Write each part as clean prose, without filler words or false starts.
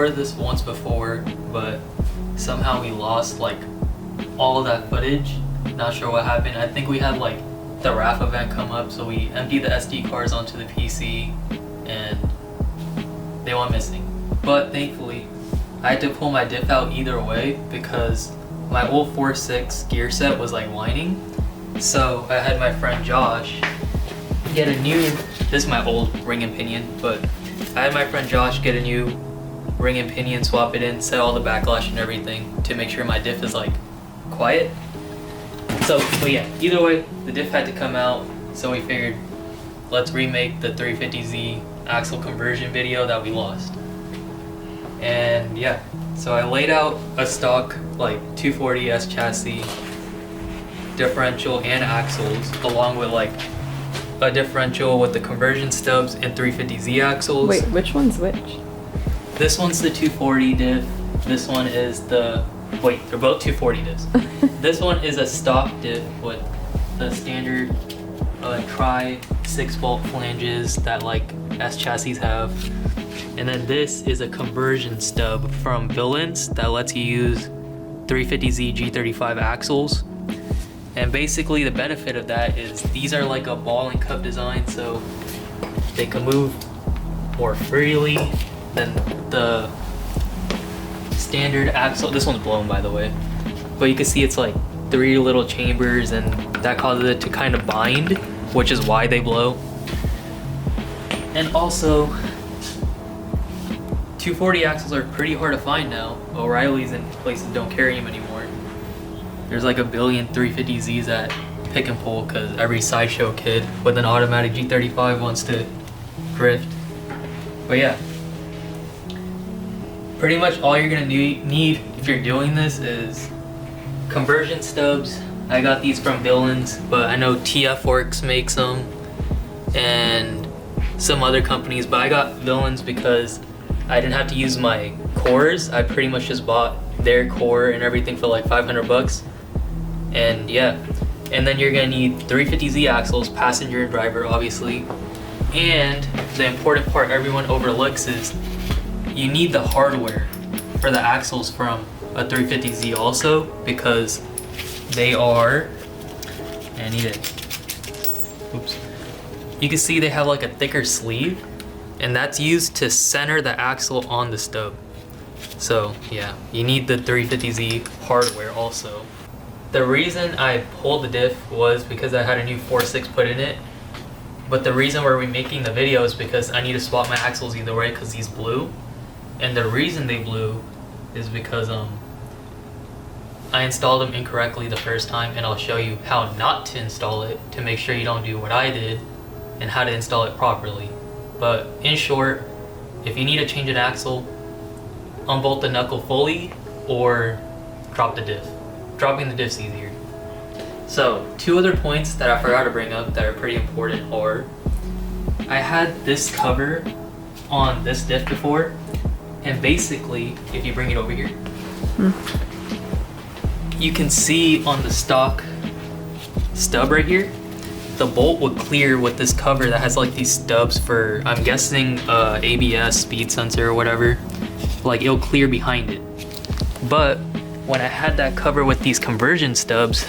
recorded this once before, but somehow we lost like all of that footage. Not sure what happened. I think we had like the RAF event come up, so we emptied the SD cards onto the PC and they went missing. But thankfully, I had to pull my diff out either way because my old 4.6 gear set was like whining. So I had my friend Josh get a new, this is my old ring and pinion, but I had my friend Josh get a new ring and pinion, swap it in, set all the backlash and everything to make sure my diff is like quiet. So, but yeah, either way, the diff had to come out, so we figured let's remake the 350Z axle conversion video that we lost. And yeah, so I laid out a stock like 240S chassis, differential and axles, along with like a differential with the conversion stubs and 350Z axles. Wait, which one's which? This one's the 240 diff. This one is the, wait, they're both 240 diffs. This one is a stock diff with the standard tri 6-bolt flanges that like S chassis have. And then this is a conversion stub from Villains that lets you use 350Z G35 axles. And basically the benefit of that is these are like a ball and cup design, so they can move more freely than the standard axle. This one's blown, by the way, but you can see it's like 3 little chambers, and that causes it to kind of bind, which is why they blow. And also 240 axles are pretty hard to find now. O'Reilly's and places don't carry them anymore. There's like a billion 350Zs at pick and pull because every sideshow kid with an automatic G35 wants to drift. But yeah, pretty much all you're gonna need if you're doing this is conversion stubs. I got these from Villains, but I know TF Works makes them and some other companies, but I got Villains because I didn't have to use my cores. I pretty much just bought their core and everything for like 500 bucks. And yeah, and then you're gonna need 350Z axles, passenger and driver obviously. And the important part everyone overlooks is you need the hardware for the axles from a 350Z also, because they are, I need it, oops. You can see they have like a thicker sleeve, and that's used to center the axle on the stub. So yeah, you need the 350Z hardware also. The reason I pulled the diff was because I had a new 4.6 put in it. But the reason we're remaking the video is because I need to swap my axles either way because these blew. And the reason they blew is because I installed them incorrectly the first time, and I'll show you how not to install it to make sure you don't do what I did and how to install it properly. But in short, if you need to change an axle, unbolt the knuckle fully or drop the diff. Dropping the diff's easier. So 2 other points that I forgot to bring up that are pretty important are, I had this cover on this diff before, and basically, if you bring it over here, you can see on the stock stub right here, the bolt would clear with this cover that has like these stubs for, I'm guessing ABS, speed sensor or whatever, like it'll clear behind it. But when I had that cover with these conversion stubs,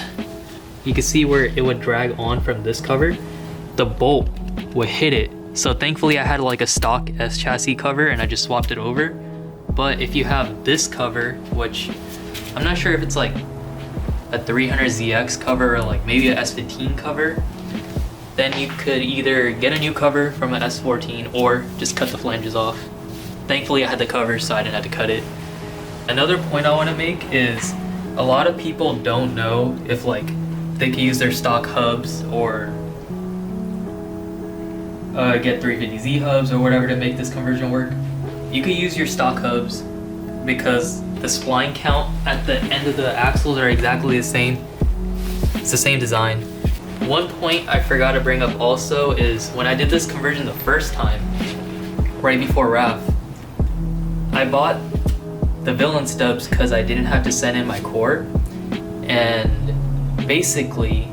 you can see where it would drag on from this cover, the bolt would hit it. So thankfully I had like a stock S chassis cover and I just swapped it over. But if you have this cover, which I'm not sure if it's like a 300ZX cover or like maybe a S15 cover, then you could either get a new cover from an S14 or just cut the flanges off. Thankfully I had the cover, so I didn't have to cut it. Another point I want to make is a lot of people don't know if like they can use their stock hubs or get 350Z hubs or whatever to make this conversion work. You could use your stock hubs because the spline count at the end of the axles are exactly the same. It's the same design. One point I forgot to bring up also is when I did this conversion the first time, right before RAF, I bought the Villain stubs because I didn't have to send in my core, and basically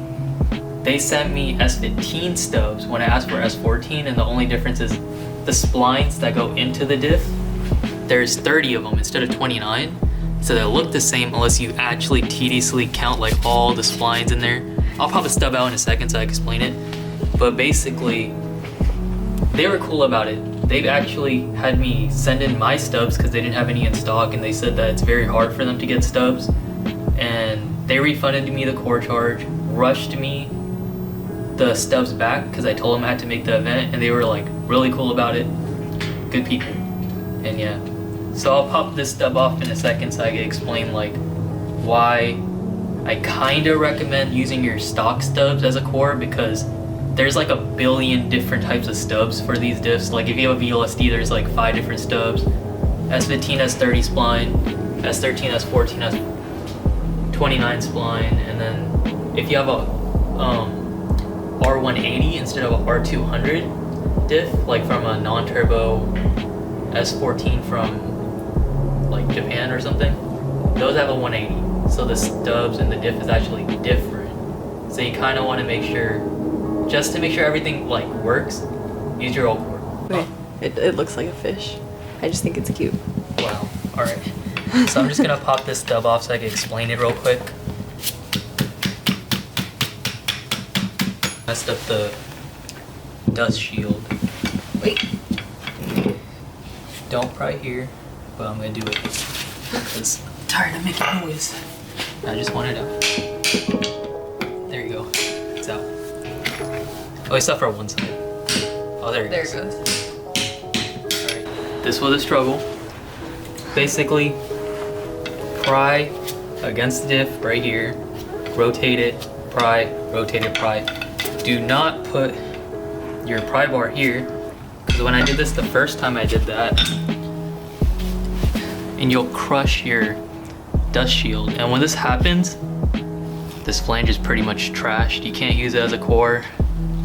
they sent me S15 stubs when I asked for S14, and the only difference is the splines that go into the diff there's 30 of them instead of 29. So they look the same unless you actually tediously count like all the splines in there. I'll pop a stub out in a second so I can explain it. But basically, they were cool about it. They've actually had me send in my stubs because they didn't have any in stock, and they said that it's very hard for them to get stubs. And they refunded me the core charge, rushed me the stubs back because I told them I had to make the event, and they were like really cool about it. Good people. And yeah. So I'll pop this stub off in a second so I can explain like why I kinda recommend using your stock stubs as a core, because there's like a billion different types of stubs for these diffs. Like if you have a VLSD, there's like 5 different stubs. S15 has 30 spline, S13 has 14, has 29 spline, and then if you have a R180 instead of a R200 diff, like from a non-turbo S14 from like Japan or something, those have a 180. So the stubs and the diff is actually different. So you kind of want to make sure, just to make sure everything like works, use your old core. Wait, it looks like a fish. I just think it's cute. Wow. All right. So I'm just gonna pop this stub off so I can explain it real quick. Messed up the dust shield. Wait. Don't pry here, but I'm gonna do it because I'm tired of making noise. I just want it out. There you go. It's out. Oh, it's up for one side. Oh, there it goes. There it goes. Alright. This was a struggle. Basically, pry against the diff right here. Rotate it, pry, rotate it, pry. Do not put your pry bar here, because when I did this the first time I did that, and you'll crush your dust shield. And when this happens, this flange is pretty much trashed. You can't use it as a core,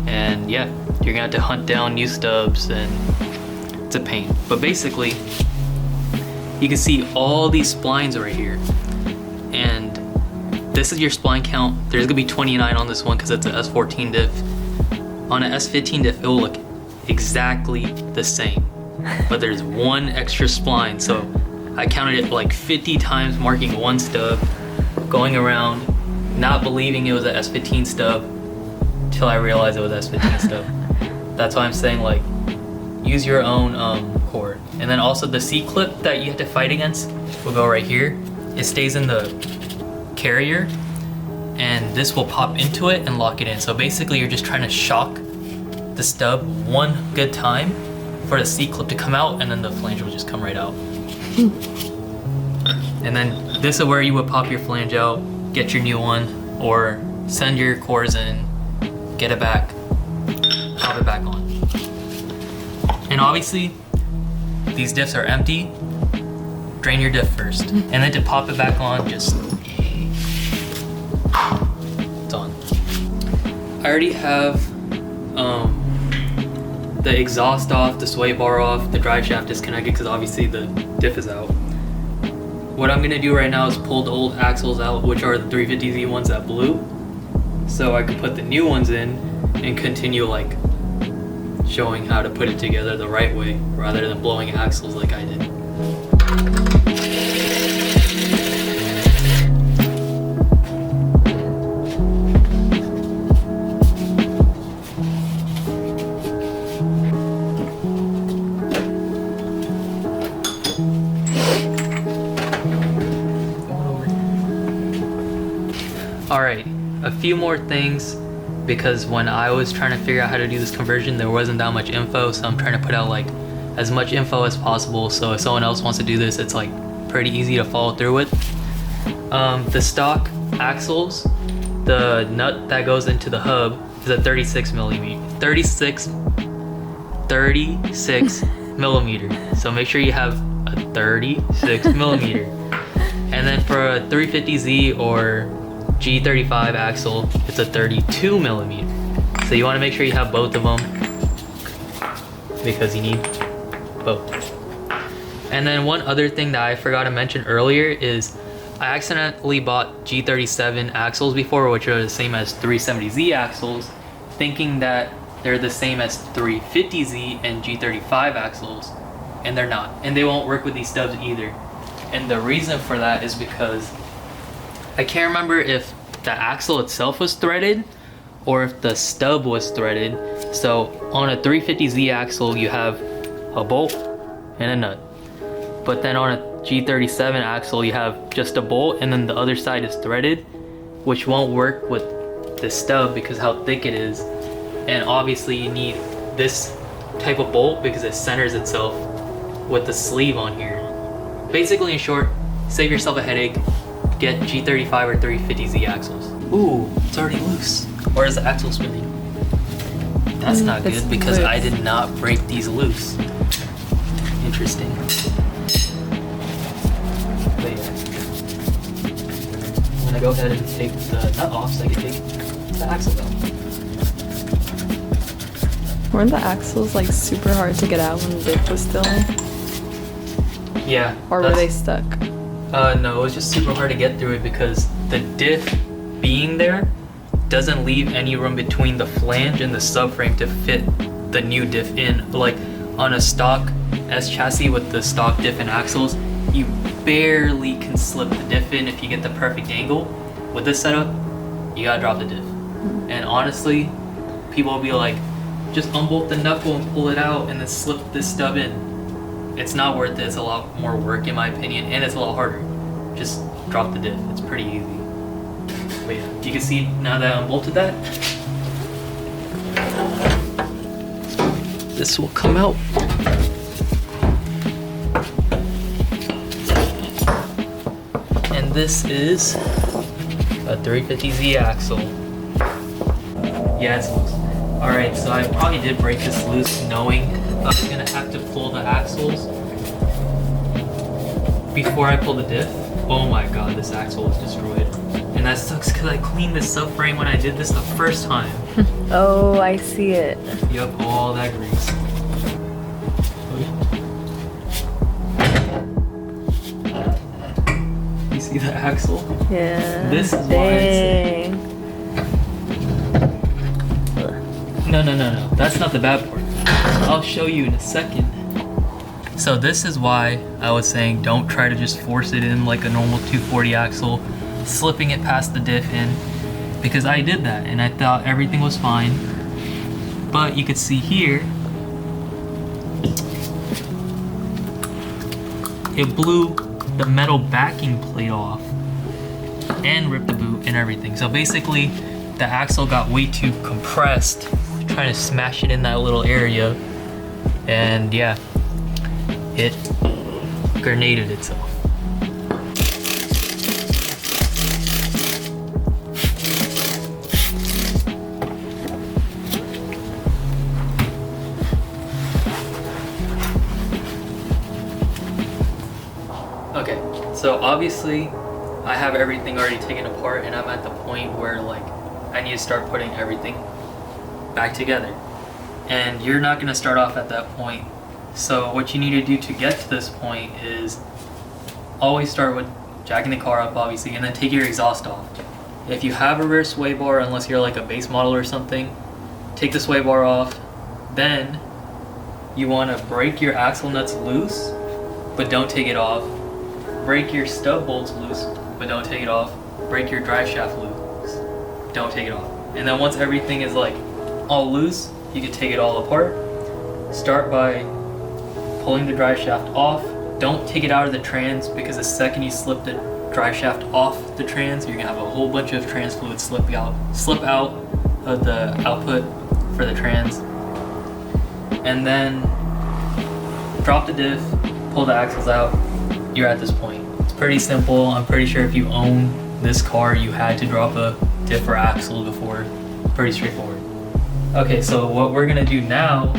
and yeah, you're gonna have to hunt down new stubs, and it's a pain. But basically, you can see all these splines right here, and this is your spline count. There's gonna be 29 on this one because it's an S14 diff. On an S15 diff, it will look exactly the same, but there's one extra spline. So I counted it like 50 times, marking one stub, going around, not believing it was an S15 stub, till I realized it was S15 stub. That's why I'm saying like, use your own cord. And then also the C-clip that you have to fight against will go right here. It stays in the carrier, and this will pop into it and lock it in. So basically you're just trying to shock the stub one good time for the C-clip to come out, and then the flange will just come right out. And then this is where you would pop your flange out, get your new one, or send your cores in, get it back, pop it back on. And obviously, these diffs are empty. Drain your diff first. And then to pop it back on, just, it's on. I already have the exhaust off, the sway bar off, the drive shaft disconnected because obviously the diff is out. What I'm gonna do right now is pull the old axles out, which are the 350Z ones that blew, so I can put the new ones in and continue like showing how to put it together the right way rather than blowing axles like I did. Alright, a few more things, because when I was trying to figure out how to do this conversion, there wasn't that much info, so I'm trying to put out like as much info as possible, so if someone else wants to do this, it's like pretty easy to follow through with. The stock axles, the nut that goes into the hub is a 36 millimeter, so make sure you have a 36 millimeter. And then for a 350Z or G35 axle, it's a 32 millimeter. So you want to make sure you have both of them because you need both. And then one other thing that I forgot to mention earlier is I accidentally bought G37 axles before, which are the same as 370Z axles, thinking that they're the same as 350Z and G35 axles. and they're not. And they won't work with these stubs either. And the reason for that is because I can't remember if the axle itself was threaded or if the stub was threaded. So on a 350Z axle, you have a bolt and a nut. But then on a G37 axle, you have just a bolt and then the other side is threaded, which won't work with the stub because how thick it is. And obviously you need this type of bolt because it centers itself with the sleeve on here. Basically, in short, save yourself a headache, get G35 or 350Z axles. Ooh, it's already loose. Or is the axle spinning? That's not good because I did not break these loose. Interesting. But yeah. I'm gonna go ahead and take the nut off so I can take the axle out. Weren't the axles like super hard to get out when the diff was still in? Yeah. Or were they stuck? No, it was just super hard to get through it because the diff being there doesn't leave any room between the flange and the subframe to fit the new diff in. Like on a stock S chassis with the stock diff and axles, you barely can slip the diff in if you get the perfect angle. With this setup, you gotta drop the diff. And honestly, people will be like, just unbolt the knuckle and pull it out and then slip this stub in. It's not worth it. It's a lot more work in my opinion, and it's a lot harder. Just drop the diff. It's pretty easy. But yeah, you can see now that I unbolted that, this will come out. And this is a 350Z axle. Yeah, it's loose. Alright, so I probably did break this loose knowing I was gonna have to pull the axles before I pull the diff. Oh my god, this axle was destroyed. And that sucks because I cleaned this subframe when I did this the first time. Oh, I see it. Yup, all that grease. You see the axle? Yeah. This is why it's... No. That's not the bad part. I'll show you in a second. So this is why I was saying don't try to just force it in like a normal 240 axle, slipping it past the diff in, because I did that and I thought everything was fine. But you could see here, it blew the metal backing plate off and ripped the boot and everything. So basically the axle got way too compressed trying to smash it in that little area, and yeah, it grenaded itself. Okay, so obviously I have everything already taken apart and I'm at the point where like I need to start putting everything back together, and you're not going to start off at that point. So what you need to do to get to this point is always start with jacking the car up, obviously, and then take your exhaust off. If you have a rear sway bar, unless you're like a base model or something, take the sway bar off. Then you want to break your axle nuts loose, but don't take it off. Break your stub bolts loose, but don't take it off. Break your drive shaft loose, don't take it off. And then once everything is like all loose, you can take it all apart. Start by pulling the drive shaft off. Don't take it out of the trans, because the second you slip the drive shaft off the trans, you're gonna have a whole bunch of trans fluid slip out of the output for the trans. And then drop the diff, pull the axles out. You're at this point. It's pretty simple. I'm pretty sure if you own this car, you had to drop a diff or axle before. Pretty straightforward. Okay, so what we're gonna do now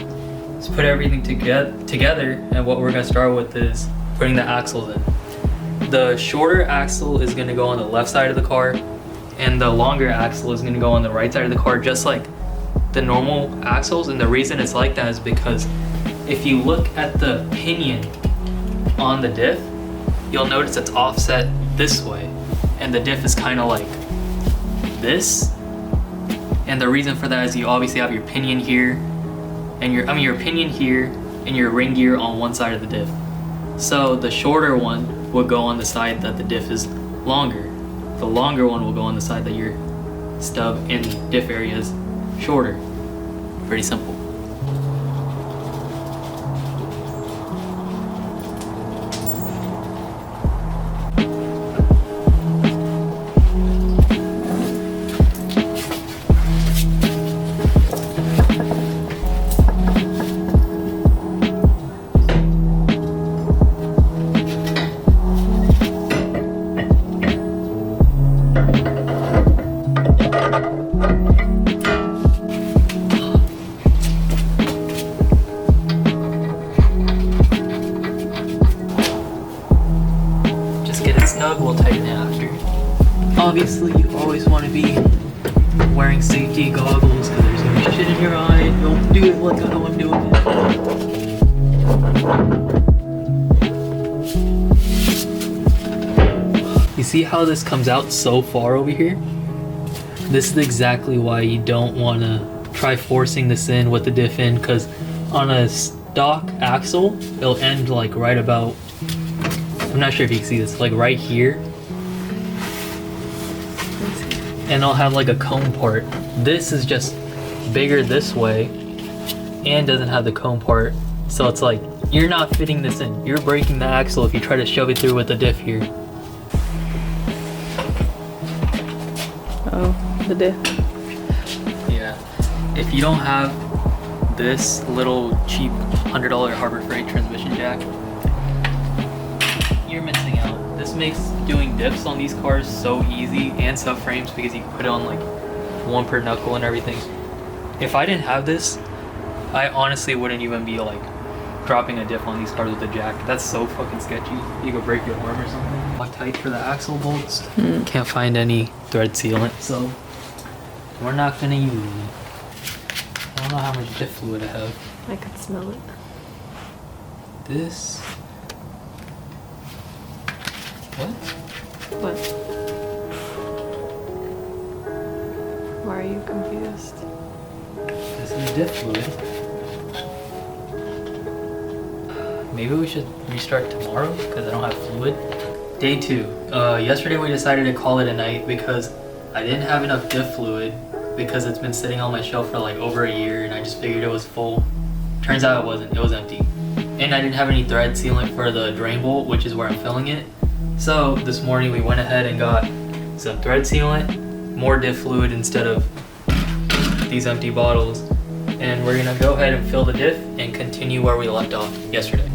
is put everything together, and what we're gonna start with is putting the axles in. The shorter axle is gonna go on the left side of the car, and the longer axle is gonna go on the right side of the car, just like the normal axles. And the reason it's like that is because if you look at the pinion on the diff, you'll notice it's offset this way, and the diff is kind of like this. And the reason for that is you obviously have your pinion here, and your pinion here, and your ring gear on one side of the diff. So the shorter one will go on the side that the diff is longer. The longer one will go on the side that your stub and diff area is shorter. Pretty simple. We'll tighten it after. Obviously, you always want to be wearing safety goggles because there's gonna be shit in your eye. Don't do it like I know I'm doing it. You see how this comes out so far over here? This is exactly why you don't want to try forcing this in with the diff in, because on a stock axle, it'll end like right about, I'm not sure if you can see this, like right here. And I'll have like a cone part. This is just bigger this way and doesn't have the cone part. So it's like, you're not fitting this in. You're breaking the axle if you try to shove it through with the diff here. Oh, the diff. Yeah. If you don't have this little cheap $100 Harbor Freight transmission jack, you're missing out. This makes doing diffs on these cars so easy, and subframes, because you can put it on like one per knuckle and everything. If I didn't have this, I honestly wouldn't even be like dropping a diff on these cars with a jack. That's so fucking sketchy. You could break your arm or something. Loctite for the axle bolts. Can't find any thread sealant, so we're not gonna use it. I don't know how much diff fluid I have. I could smell it. This. What? What? Why are you confused? This is diff fluid. Maybe we should restart tomorrow because I don't have fluid. Day 2. Yesterday we decided to call it a night because I didn't have enough diff fluid because it's been sitting on my shelf for like over a year and I just figured it was full. Turns out it wasn't. It was empty. And I didn't have any thread sealant for the drain bolt, which is where I'm filling it. So this morning we went ahead and got some thread sealant, more diff fluid instead of these empty bottles, and we're gonna go ahead and fill the diff and continue where we left off yesterday.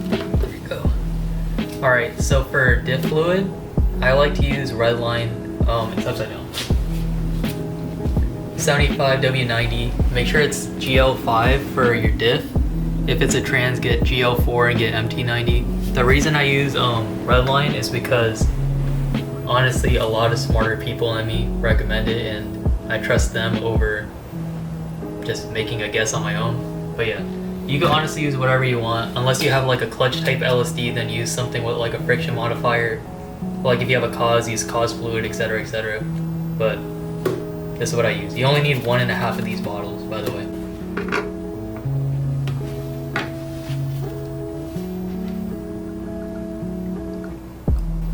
There we go. Alright, so for diff fluid, I like to use Redline, it's upside down. 75W90, make sure it's GL5 for your diff. If it's a trans, get GL4 and get MT90. The reason I use Redline is because honestly a lot of smarter people than me recommend it and I trust them over just making a guess on my own. But yeah, you can honestly use whatever you want unless you have like a clutch type LSD, then use something with like a friction modifier. Like if you have a cause, use cause fluid, etc, etc. But this is what I use. You only need 1.5 of these bottles, by the way.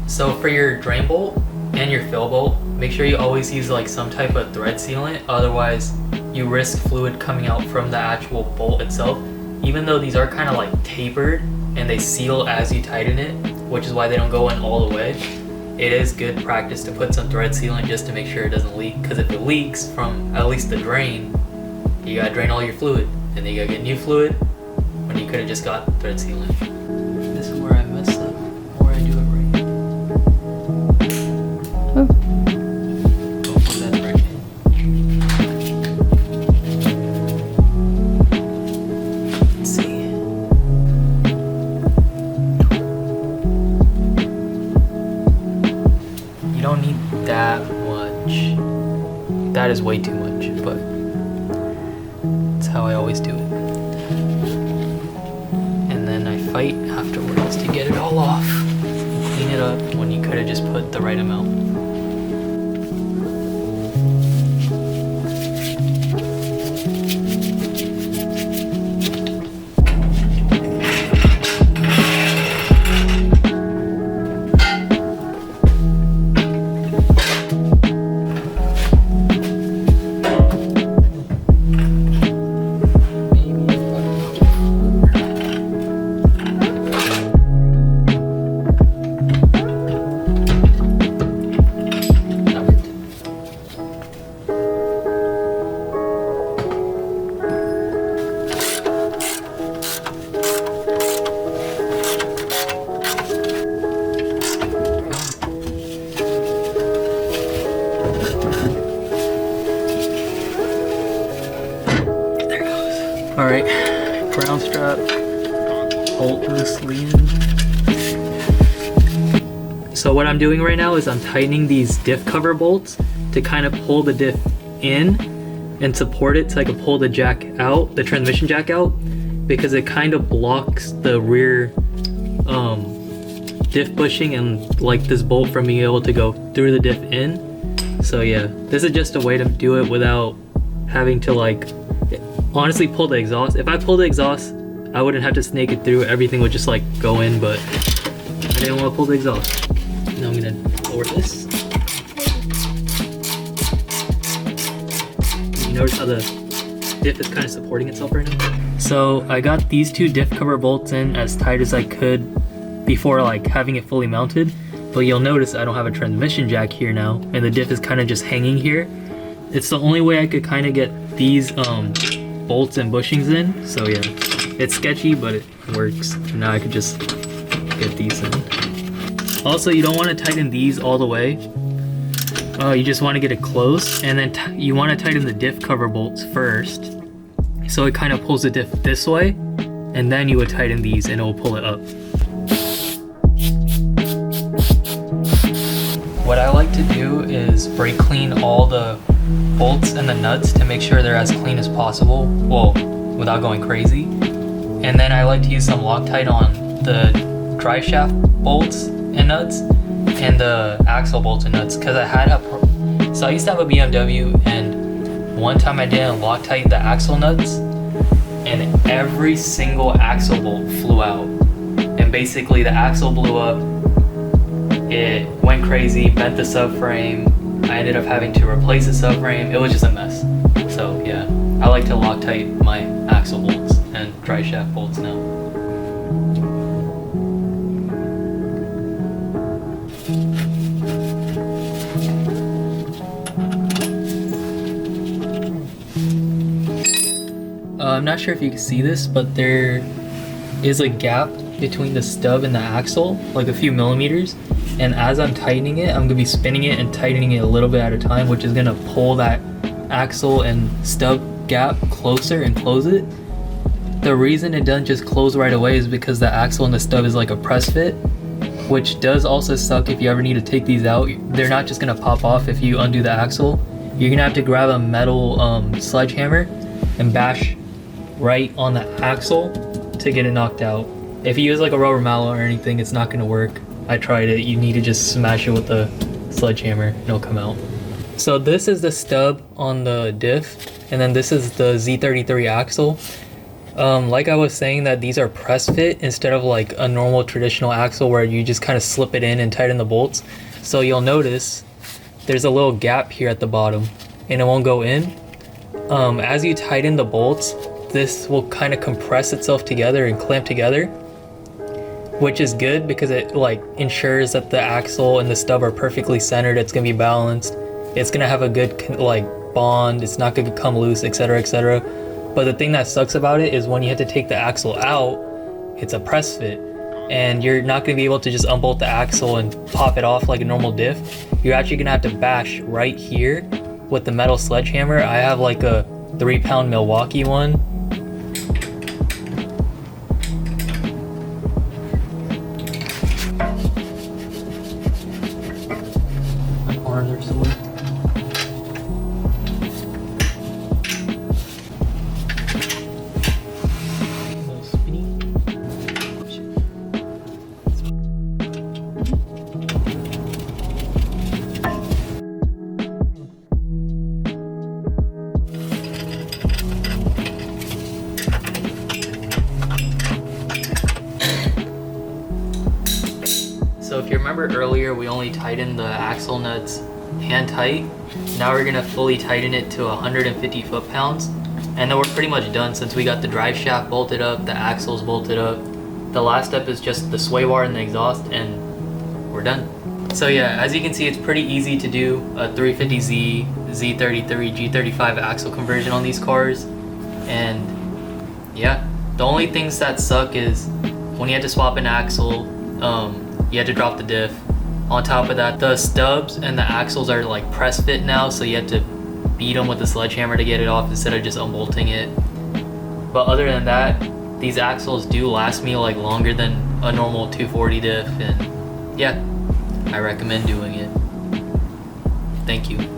So for your drain bolt and your fill bolt, make sure you always use like some type of thread sealant, otherwise you risk fluid coming out from the actual bolt itself. Even though these are kind of like tapered and they seal as you tighten it, which is why they don't go in all the way, it is good practice to put some thread sealant just to make sure it doesn't leak, because if it leaks from at least the drain, you gotta drain all your fluid and then you gotta get new fluid when you could have just got thread sealant. This is where I mess up, or I do it right. That is way too much, but it's how I always do it. And then I fight afterwards to get it all off, clean it up when you could have just put the right amount. strap bolt loosely in. So what I'm doing right now is I'm tightening these diff cover bolts to kind of pull the diff in and support it so I can pull the jack out, the transmission jack out, because it kind of blocks the rear diff bushing and like this bolt from being able to go through the diff in. So yeah, this is just a way to do it without having to like honestly pull the exhaust. If I pull the exhaust, I wouldn't have to snake it through, everything would just like go in, but I didn't want to pull the exhaust. Now I'm gonna lower this. You notice how the diff is kind of supporting itself right now? So I got these two diff cover bolts in as tight as I could before like having it fully mounted, but you'll notice I don't have a transmission jack here now, and the diff is kind of just hanging here. It's the only way I could kind of get these bolts and bushings in. So yeah, it's sketchy, but it works. And now I could just get these in. Also, you don't want to tighten these all the way. You just want to get it close, and then you want to tighten the diff cover bolts first, so it kind of pulls the diff this way, and then you would tighten these and it will pull it up. What I like to do is brake clean all the bolts and the nuts to make sure they're as clean as possible, well, without going crazy. And then I like to use some Loctite on the drive shaft bolts and nuts and the axle bolts and nuts, because I used to have a BMW, and one time I didn't Loctite the axle nuts and every single axle bolt flew out, and basically the axle blew up. It went crazy, bent the subframe. I ended up having to replace the subframe. It was just a mess. So yeah, I like to Loctite my axle bolts and drive shaft bolts now. I'm not sure if you can see this, but there is a gap between the stub and the axle, like a few millimeters. And as I'm tightening it, I'm gonna be spinning it and tightening it a little bit at a time, which is gonna pull that axle and stub gap closer and close it. The reason it doesn't just close right away is because the axle and the stub is like a press fit, which does also suck if you ever need to take these out. They're not just gonna pop off if you undo the axle. You're gonna have to grab a metal sledgehammer and bash right on the axle to get it knocked out. If you use like a rubber mallet or anything, it's not gonna work. I tried it. You need to just smash it with the sledgehammer and it'll come out. So this is the stub on the diff, and then this is the Z33 axle. Like I was saying, that these are press fit instead of like a normal traditional axle where you just kind of slip it in and tighten the bolts. So you'll notice there's a little gap here at the bottom and it won't go in. As you tighten the bolts, this will kind of compress itself together and clamp together, which is good because it like ensures that the axle and the stub are perfectly centered. It's gonna be balanced. It's gonna have a good like bond. It's not gonna come loose, etc., etc. But the thing that sucks about it is when you have to take the axle out, it's a press fit, and you're not gonna be able to just unbolt the axle and pop it off like a normal diff. You're actually gonna have to bash right here with the metal sledgehammer. I have like a 3-pound Milwaukee one. So if you remember earlier, we only tightened the axle nuts hand tight. Now we're gonna fully tighten it to 150 foot-pounds. And then we're pretty much done since we got the drive shaft bolted up, the axles bolted up. The last step is just the sway bar and the exhaust, and we're done. So yeah, as you can see, it's pretty easy to do a 350Z, Z33, G35 axle conversion on these cars. And yeah, the only things that suck is when you have to swap an axle, you have to drop the diff. On top of that, the stubs and the axles are like press fit now, so you have to beat them with the sledgehammer to get it off instead of just unbolting it. But other than that, these axles do last me like longer than a normal 240 diff, and yeah, I recommend doing it. Thank you.